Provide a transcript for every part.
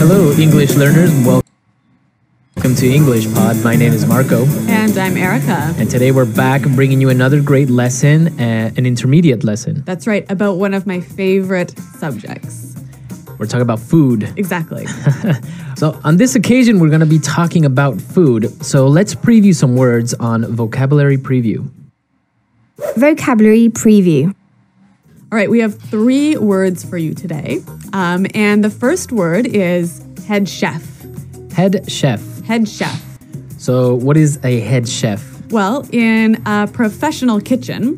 Hello, English learners. Welcome to English Pod. My name is Marco. And I'm Erica. And today we're back bringing you another great lesson, an intermediate lesson. That's right, about one of my favorite subjects. We're talking about food. Exactly. So on this occasion, we're going to be talking about food. So let's preview some words on Vocabulary Preview. Vocabulary Preview. All right, we have 3 words for you today. And the first word is head chef. Head chef. Head chef. So what is a head chef? Well, in a professional kitchen,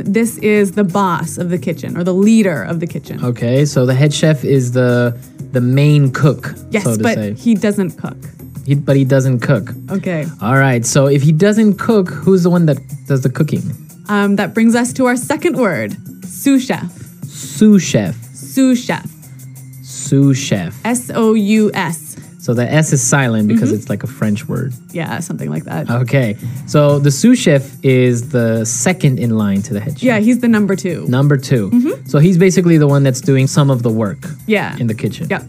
this is the boss of the kitchen or the leader of the kitchen. Okay, so the head chef is the main cook, Yes, so to but say. he doesn't cook. But he doesn't cook. Okay. All right, so if he doesn't cook, who's the one that does the cooking? That brings us to our second word, sous chef. Sous chef. Sous chef. Sous chef. S-O-U-S. So the S is silent because it's like a French word. Yeah, something like that. Okay, so the sous chef is the second in line to the head chef. Yeah, he's the number 2. Number 2. So he's basically the one that's doing some of the work Yeah. in the kitchen. Yep.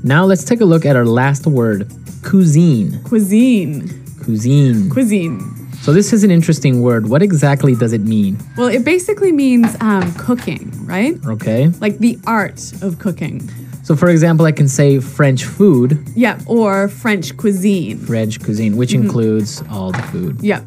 Now let's take a look at our last word, cuisine. Cuisine. Cuisine. Cuisine. So this is an interesting word. What exactly does it mean? Well, it basically means cooking, right? Okay. Like the art of cooking. So for example, I can say French food, Yeah, or French cuisine. French cuisine, which includes all the food. Yeah.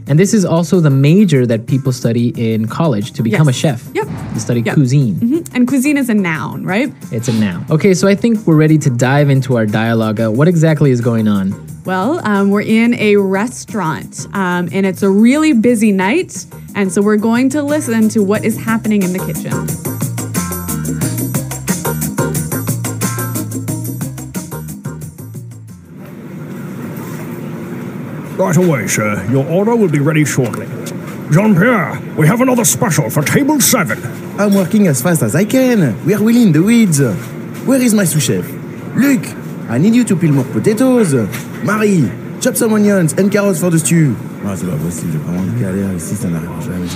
And this is also the major that people study in college to become a Yes. chef. Yep. You study Yep. cuisine. And cuisine is a noun, right? It's a noun. Okay, so I think we're ready to dive into our dialogue. What exactly is going on? Well, we're in a restaurant, and it's a really busy night, and so we're going to listen to what is happening in the kitchen. Right away, sir. Your order will be ready shortly. Jean-Pierre, we have another special for table 7. I'm working as fast as I can. We are really in the weeds. Where is my sous chef? Luc, I need you to peel more potatoes. Marie, chop some onions and carrots for the stew. Ah, c'est pas possible, j'ai vraiment une galère ici, ça n'arrive jamais.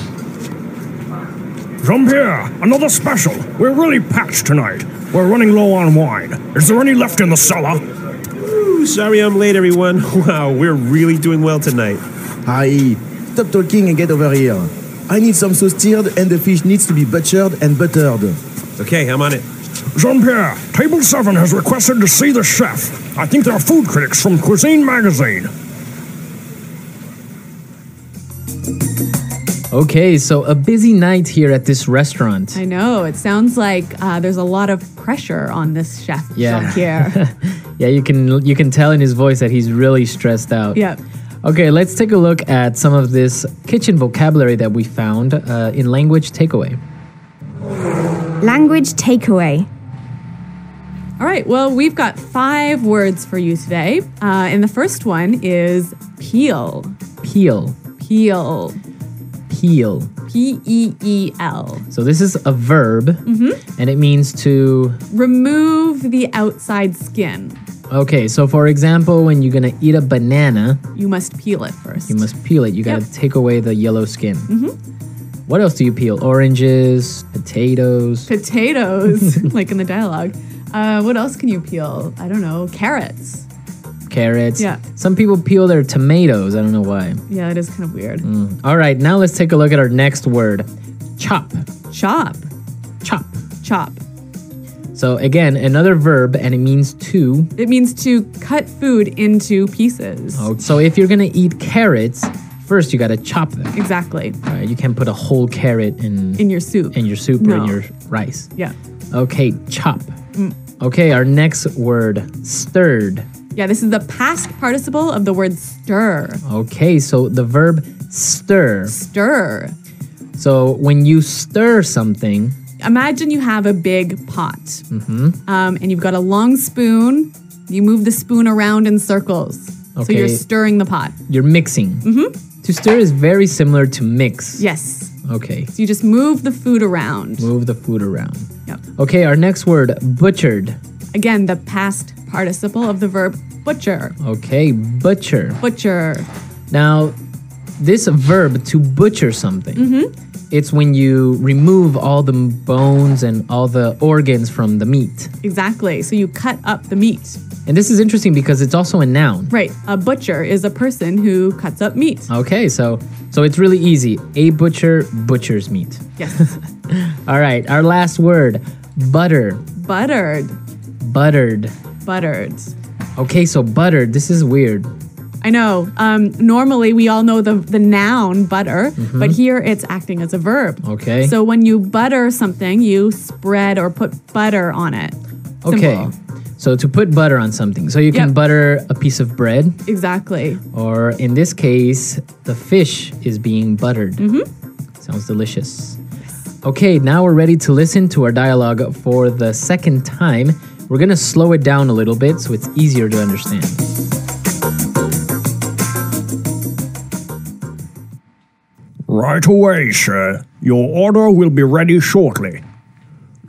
Jean-Pierre, another special. We're really packed tonight. We're running low on wine. Is there any left in the cellar? Ooh, sorry I'm late, everyone. Wow, we're really doing well tonight. Harry, stop talking and get over here. I need some sauce tiered and the fish needs to be butchered and buttered. Okay, I'm on it. Jean-Pierre, table 7 has requested to see the chef. I think they're food critics from Cuisine Magazine. Okay, so a busy night here at this restaurant. I know, it sounds like there's a lot of pressure on this chef, Jean-Pierre. Yeah, you can tell in his voice that he's really stressed out. Yeah. Okay, let's take a look at some of this kitchen vocabulary that we found in Language Takeaway. Language Takeaway. All right, well, we've got 5 words for you today. And the first one is peel. Peel. Peel. Peel. P-E-E-L. So this is a verb, and it means to... Remove the outside skin. Okay, so for example, when you're going to eat a banana, You must peel it first. you must peel it. You got to Yep. take away the yellow skin. What else do you peel? Oranges, potatoes. Potatoes, like in the dialogue. What else can you peel? I don't know. Carrots. Carrots. Yeah. Some people peel their tomatoes. I don't know why. Yeah, it is kind of weird. All right, now let's take a look at our next word. Chop. Chop. Chop. Chop. So again, another verb, and it means to. It means to cut food into pieces. Oh, so if you're gonna eat carrots, first you gotta chop them. Exactly. You can't put a whole carrot in In your soup. your soup or in No. your rice. Yeah. Okay, chop. Okay, our next word, stirred. Yeah, this is the past participle of the word stir. Okay, so the verb stir. Stir. So when you stir something, Imagine you have a big pot. And you've got a long spoon. You move the spoon around in circles. So Okay. you're stirring the pot. you're mixing. To stir is very similar to mix. Yes. Okay, So you just move the food around. move the food around. Yep. Okay, our next word, butchered. Again, the past participle of the verb butcher. Okay, butcher. Butcher. Now, this verb to butcher something, it's when you remove all the bones and all the organs from the meat. Exactly. So you cut up the meat. And this is interesting because it's also a noun. Right. A butcher is a person who cuts up meat. Okay, so it's really easy. A butcher butchers meat. Yes. All right, our last word, butter. Buttered. Buttered. Buttered. Okay, so buttered, this is weird. I know. Normally, we all know the noun butter, but here it's acting as a verb. Okay. So when you butter something, you spread or put butter on it. Okay. Simple. So to put butter on something. So you can Yep. butter a piece of bread, Exactly. or in this case, the fish is being buttered. Sounds delicious. Okay, now we're ready to listen to our dialogue for the second time. We're going to slow it down a little bit so it's easier to understand. Right away, sir. Your order will be ready shortly.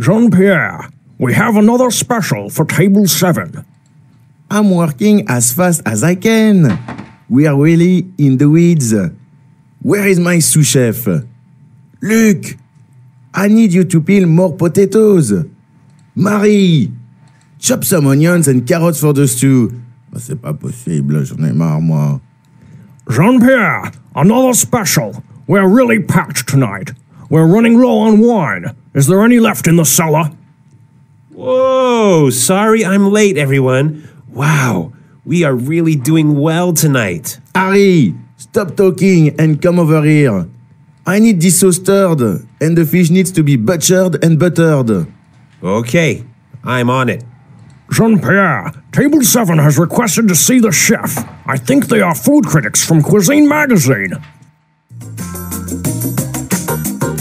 Jean-Pierre, we have another special for table 7. I'm working as fast as I can. We are really in the weeds. Where is my sous chef? Luc, I need you to peel more potatoes. Marie, chop some onions and carrots for the stew. Oh, c'est pas possible, j'en ai marre, moi. Jean-Pierre, another special. We're really packed tonight. We're running low on wine. Is there any left in the cellar? Whoa, sorry I'm late, everyone. Wow, we are really doing well tonight. Harry, stop talking and come over here. I need this sauce stirred, and the fish needs to be butchered and buttered. Okay, I'm on it. Jean-Pierre, table 7 has requested to see the chef. I think they are food critics from Cuisine Magazine.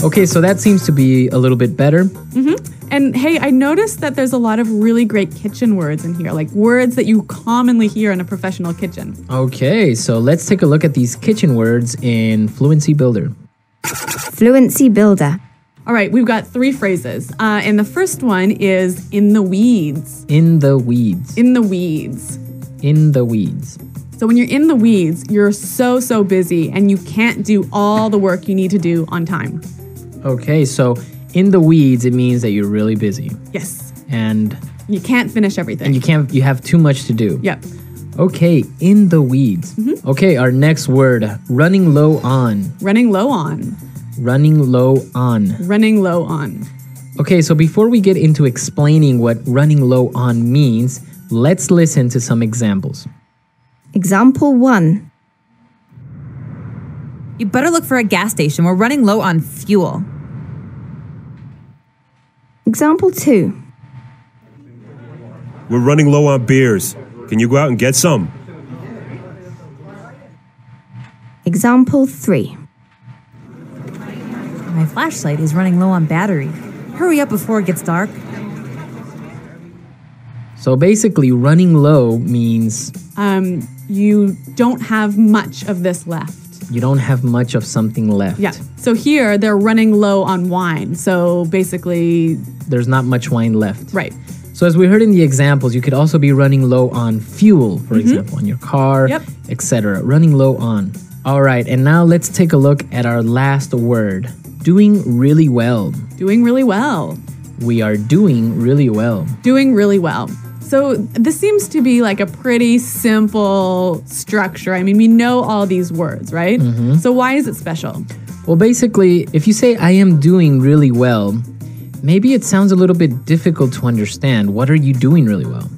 Okay, so that seems to be a little bit better. And hey, I noticed that there's a lot of really great kitchen words in here, like words that you commonly hear in a professional kitchen. Okay, so let's take a look at these kitchen words in Fluency Builder. Fluency builder. All right, we've got 3 phrases. And the first one is in the weeds. In the weeds. In the weeds. In the weeds. So when you're in the weeds, you're so busy and you can't do all the work you need to do on time. Okay, so in the weeds, it means that you're really busy. Yes. And You can't finish everything. you have too much to do. Yep. Okay, in the weeds. Okay, our next word, running low on. Running low on. Running low on. Running low on. Okay, so before we get into explaining what running low on means, let's listen to some examples. Example 1. You better look for a gas station. We're running low on fuel. Example 2. We're running low on beers. Can you go out and get some? Example 3. My flashlight is running low on battery. Hurry up before it gets dark. So basically, running low means You don't have much of this left. you don't have much of something left. Yeah. So here they're running low on wine. So basically, There's not much wine left. right. So as we heard in the examples, you could also be running low on fuel, for example, on your car, Yep. etc. Running low on. All right, and now let's take a look at our last word. Doing really well. Doing really well. We are doing really well. Doing really well. So this seems to be like a pretty simple structure. I mean, we know all these words, right? So why is it special? Well, basically, if you say, I am doing really well, maybe it sounds a little bit difficult to understand. What are you doing really well?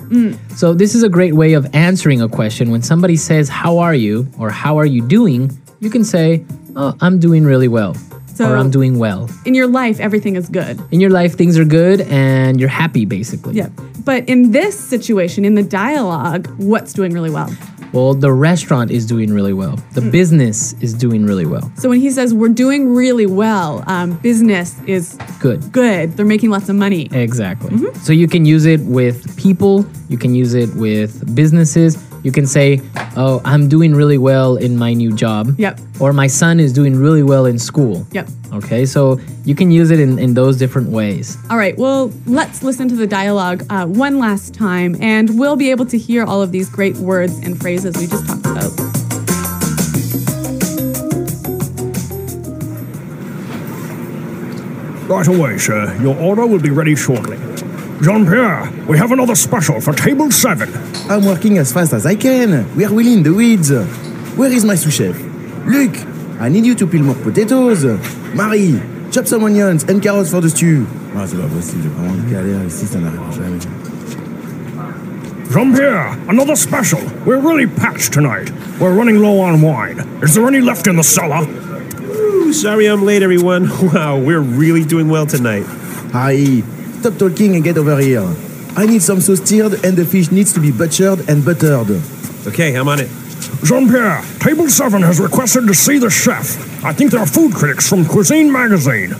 So this is a great way of answering a question. When somebody says, how are you? Or how are you doing? You can say, oh, I'm doing really well. So or I'm doing well. in your life, everything is good. In your life, things are good and you're happy, basically. Yeah. But in this situation, in the dialogue, what's doing really well? Well, the restaurant is doing really well. The business is doing really well. So when he says we're doing really well, business is Good. good. They're making lots of money. Exactly. So you can use it with people. You can use it with businesses. You can say, oh, I'm doing really well in my new job. Yep. Or my son is doing really well in school. Yep. Okay, so you can use it in those different ways. All right, well, let's listen to the dialogue one last time, and we'll be able to hear all of these great words and phrases we just talked about. Right away, sir. Your order will be ready shortly. Jean-Pierre, we have another special for table 7. I'm working as fast as I can. We are really in the weeds. Where is my sous chef? Luc, I need you to peel more potatoes. Marie, chop some onions and carrots for the stew. Ah, c'est pas possible, j'ai vraiment une galère ici, ça n'arrive jamais. Jean-Pierre, another special. We're really packed tonight. We're running low on wine. Is there any left in the cellar? Ooh, sorry I'm late, everyone. Wow, we're really doing well tonight. Harry, stop talking and get over here. I need some sauce tiered and the fish needs to be butchered and buttered. Okay, I'm on it. Jean-Pierre, table 7 has requested to see the chef. I think they're food critics from Cuisine Magazine.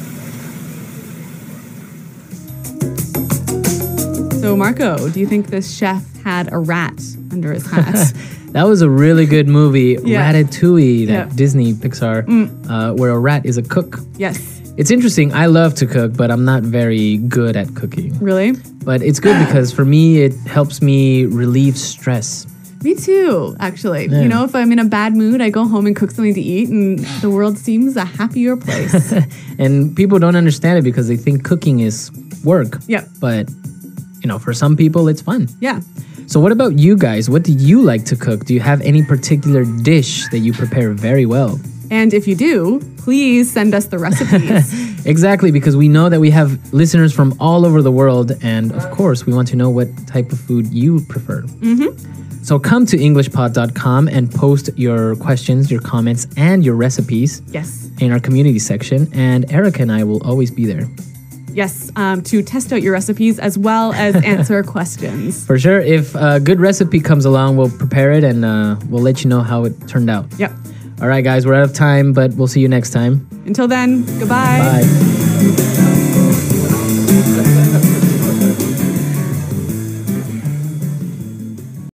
So, Marco, do you think this chef had a rat under his hat? That was a really good movie, Yeah. Ratatouille, that Yeah. Disney Pixar, where a rat is a cook. Yes. It's interesting. I love to cook, but I'm not very good at cooking. Really? But it's good because for me, it helps me relieve stress. Me too, actually. Yeah. You know, if I'm in a bad mood, I go home and cook something to eat, and the world seems a happier place. And people don't understand it because they think cooking is work. Yep. But, you know, for some people, it's fun. Yeah. So what about you guys? What do you like to cook? Do you have any particular dish that you prepare very well? And if you do, please send us the recipes. Exactly, because we know that we have listeners from all over the world. And of course, we want to know what type of food you prefer. So come to EnglishPod.com and post your questions, your comments, and your recipes Yes. in our community section. And Erica and I will always be there. Yes, to test out your recipes as well as answer questions. For sure. If a good recipe comes along, we'll prepare it and we'll let you know how it turned out. Yep. All right, guys, we're out of time, but we'll see you next time. Until then, goodbye. Bye.